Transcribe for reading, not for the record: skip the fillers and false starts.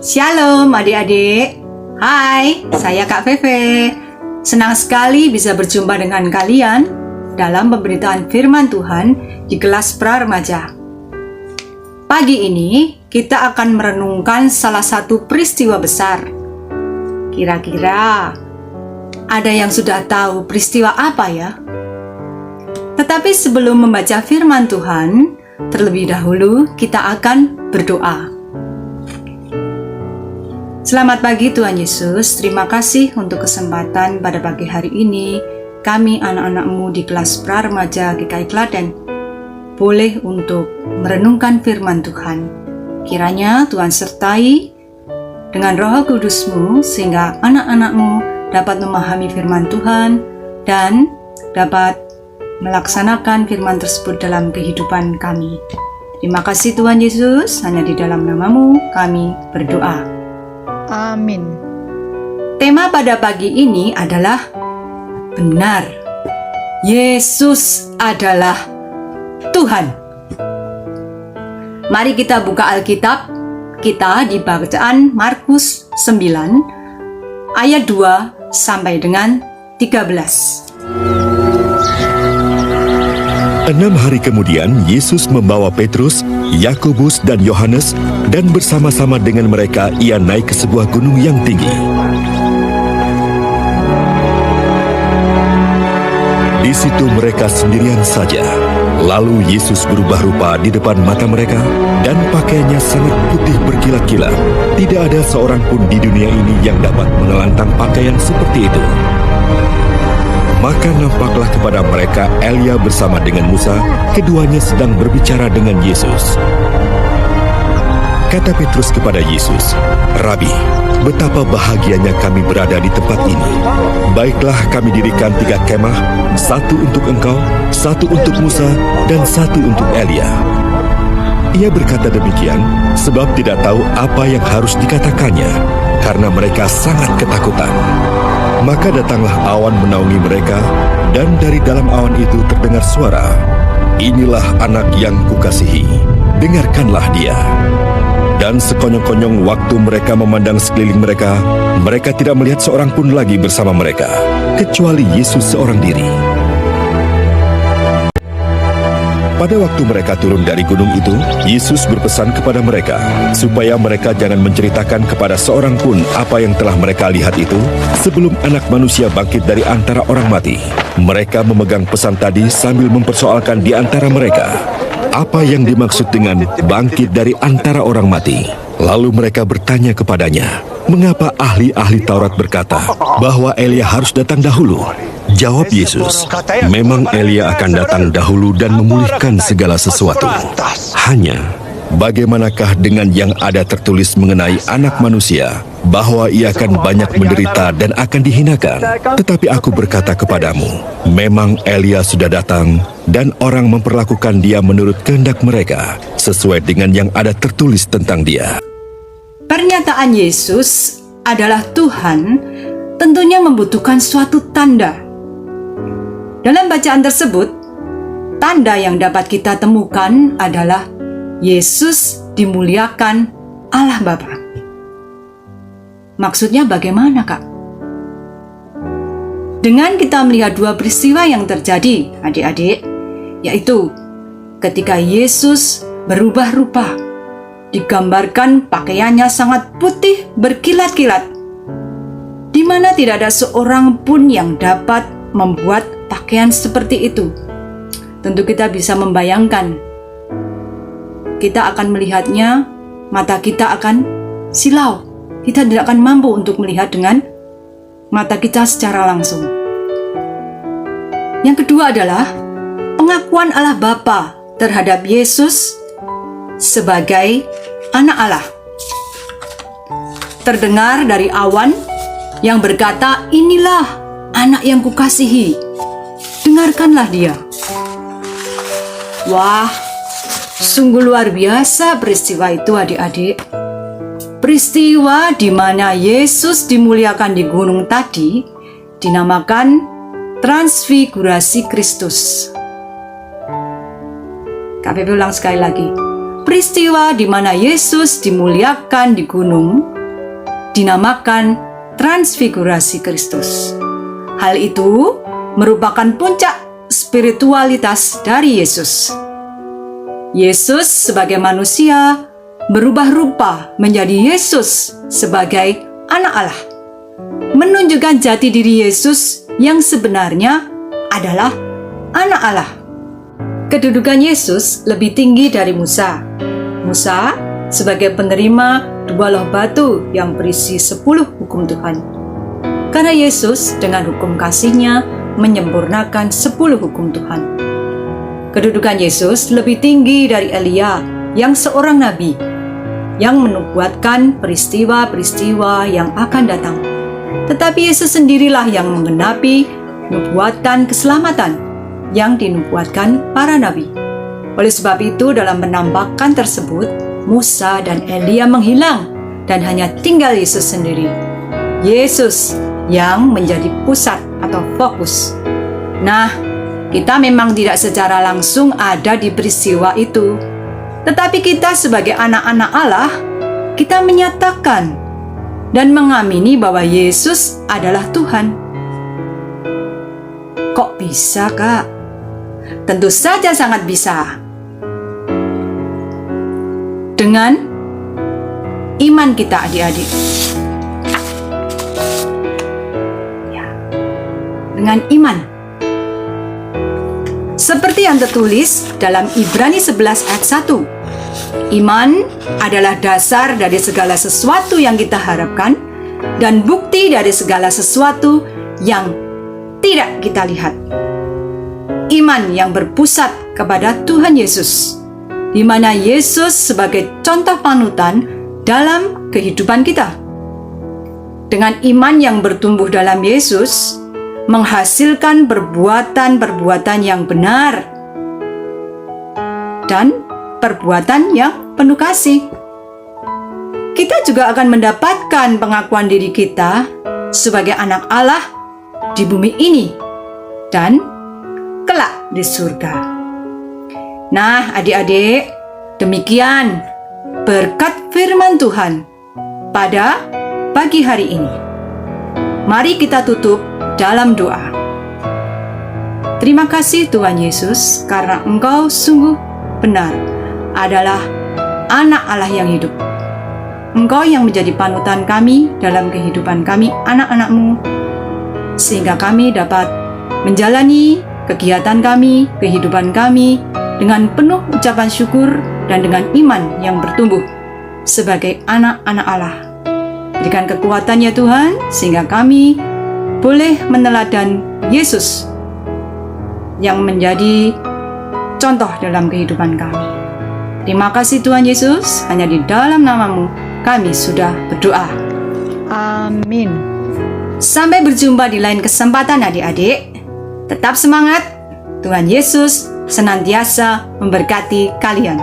Shalom adik-adik. Hai, saya Kak Feve. Senang sekali bisa berjumpa dengan kalian dalam pemberitaan firman Tuhan di kelas pra-remaja. Pagi ini kita akan merenungkan salah satu peristiwa besar. Kira-kira ada yang sudah tahu peristiwa apa ya? Tetapi sebelum membaca firman Tuhan, terlebih dahulu kita akan berdoa. Selamat pagi Tuhan Yesus, terima kasih untuk kesempatan pada pagi hari ini kami anak-anak-Mu di kelas pra-remaja GKI Klaten boleh untuk merenungkan firman Tuhan. Kiranya Tuhan sertai dengan Roh Kudus-Mu sehingga anak-anak-Mu dapat memahami firman Tuhan dan dapat melaksanakan firman tersebut dalam kehidupan kami. Terima kasih Tuhan Yesus, hanya di dalam nama-Mu kami berdoa. Amin. Tema pada pagi ini adalah benar. Yesus adalah Tuhan. Mari kita buka Alkitab kita di bacaan Markus 9 ayat 2 sampai dengan 13. 6 hari kemudian, Yesus membawa Petrus, Yakobus, dan Yohanes, dan bersama-sama dengan mereka ia naik ke sebuah gunung yang tinggi. Di situ mereka sendirian saja. Lalu Yesus berubah rupa di depan mata mereka, dan pakaiannya sangat putih berkilat-kilat. Tidak ada seorang pun di dunia ini yang dapat menelantang pakaian seperti itu. Maka nampaklah kepada mereka Elia bersama dengan Musa, keduanya sedang berbicara dengan Yesus. Kata Petrus kepada Yesus, "Rabi, betapa bahagianya kami berada di tempat ini. Baiklah kami dirikan 3 kemah, satu untuk engkau, satu untuk Musa, dan satu untuk Elia." Ia berkata demikian sebab tidak tahu apa yang harus dikatakannya, karena mereka sangat ketakutan. Maka datanglah awan menaungi mereka, dan dari dalam awan itu terdengar suara, "Inilah anak yang kukasihi, dengarkanlah dia." Dan sekonyong-konyong waktu mereka memandang sekeliling mereka, mereka tidak melihat seorang pun lagi bersama mereka, kecuali Yesus seorang diri. Pada waktu mereka turun dari gunung itu, Yesus berpesan kepada mereka, supaya mereka jangan menceritakan kepada seorang pun apa yang telah mereka lihat itu, sebelum Anak Manusia bangkit dari antara orang mati. Mereka memegang pesan tadi sambil mempersoalkan di antara mereka, apa yang dimaksud dengan bangkit dari antara orang mati. Lalu mereka bertanya kepadanya, mengapa ahli-ahli Taurat berkata bahwa Elia harus datang dahulu? Jawab Yesus, memang Elia akan datang dahulu dan memulihkan segala sesuatu. Hanya, bagaimanakah dengan yang ada tertulis mengenai Anak Manusia, bahwa ia akan banyak menderita dan akan dihinakan? Tetapi aku berkata kepadamu, memang Elia sudah datang, dan orang memperlakukan dia menurut kehendak mereka, sesuai dengan yang ada tertulis tentang dia. Pernyataan Yesus adalah Tuhan tentunya membutuhkan suatu tanda. Dalam bacaan tersebut, tanda yang dapat kita temukan adalah Yesus dimuliakan Allah Bapa. Maksudnya bagaimana, Kak? Dengan kita melihat 2 peristiwa yang terjadi, adik-adik, yaitu ketika Yesus berubah rupa, digambarkan pakaiannya sangat putih berkilat-kilat, di mana tidak ada seorang pun yang dapat membuat pakaian seperti itu. Tentu kita bisa membayangkan. Kita akan melihatnya, mata kita akan silau. Kita tidak akan mampu untuk melihat dengan mata kita secara langsung. Yang kedua adalah pengakuan Allah Bapa terhadap Yesus sebagai anak Allah. Terdengar dari awan yang berkata, "Inilah anak yang kukasihi, dengarkanlah dia." Wah, sungguh luar biasa peristiwa itu adik-adik. Peristiwa di mana Yesus dimuliakan di gunung tadi dinamakan Transfigurasi Kristus. Kami ulang sekali lagi. Peristiwa di mana Yesus dimuliakan di gunung dinamakan transfigurasi Kristus. Hal itu merupakan puncak spiritualitas dari Yesus. Yesus sebagai manusia berubah rupa menjadi Yesus sebagai anak Allah, menunjukkan jati diri Yesus yang sebenarnya adalah anak Allah. Kedudukan Yesus lebih tinggi dari Musa. Musa sebagai penerima 2 loh batu yang berisi 10 hukum Tuhan. Karena Yesus dengan hukum kasih-Nya menyempurnakan 10 hukum Tuhan. Kedudukan Yesus lebih tinggi dari Elia yang seorang nabi yang menubuatkan peristiwa-peristiwa yang akan datang. Tetapi Yesus sendirilah yang menggenapi nubuatan keselamatan yang dinubuatkan para nabi. Oleh sebab itu, dalam penampakan tersebut, Musa dan Elia menghilang dan hanya tinggal Yesus sendiri. Yesus yang menjadi pusat atau fokus. Nah, kita memang tidak secara langsung ada di peristiwa itu. Tetapi kita sebagai anak-anak Allah, kita menyatakan dan mengamini bahwa Yesus adalah Tuhan. Kok bisa, Kak? Tentu saja sangat bisa. Dengan iman kita, adik-adik. Ya, dengan iman. Seperti yang tertulis dalam Ibrani 11 ayat 1. Iman adalah dasar dari segala sesuatu yang kita harapkan dan bukti dari segala sesuatu yang tidak kita lihat. Iman yang berpusat kepada Tuhan Yesus, di mana Yesus sebagai contoh panutan dalam kehidupan kita. Dengan iman yang bertumbuh dalam Yesus, menghasilkan perbuatan-perbuatan yang benar dan perbuatan yang penuh kasih. Kita juga akan mendapatkan pengakuan diri kita sebagai anak Allah di bumi ini dan kelak di surga. Nah, adik-adik, demikian berkat firman Tuhan pada pagi hari ini. Mari kita tutup dalam doa. Terima kasih Tuhan Yesus, karena Engkau sungguh benar adalah anak Allah yang hidup. Engkau yang menjadi panutan kami dalam kehidupan kami, anak-anak-Mu, sehingga kami dapat menjalani kegiatan kami, kehidupan kami dengan penuh ucapan syukur dan dengan iman yang bertumbuh sebagai anak-anak Allah. Berikan kekuatan ya Tuhan, sehingga kami boleh meneladan Yesus yang menjadi contoh dalam kehidupan kami. Terima kasih Tuhan Yesus, hanya di dalam nama-Mu kami sudah berdoa. Amin. Sampai berjumpa di lain kesempatan adik-adik. Tetap semangat, Tuhan Yesus senantiasa memberkati kalian.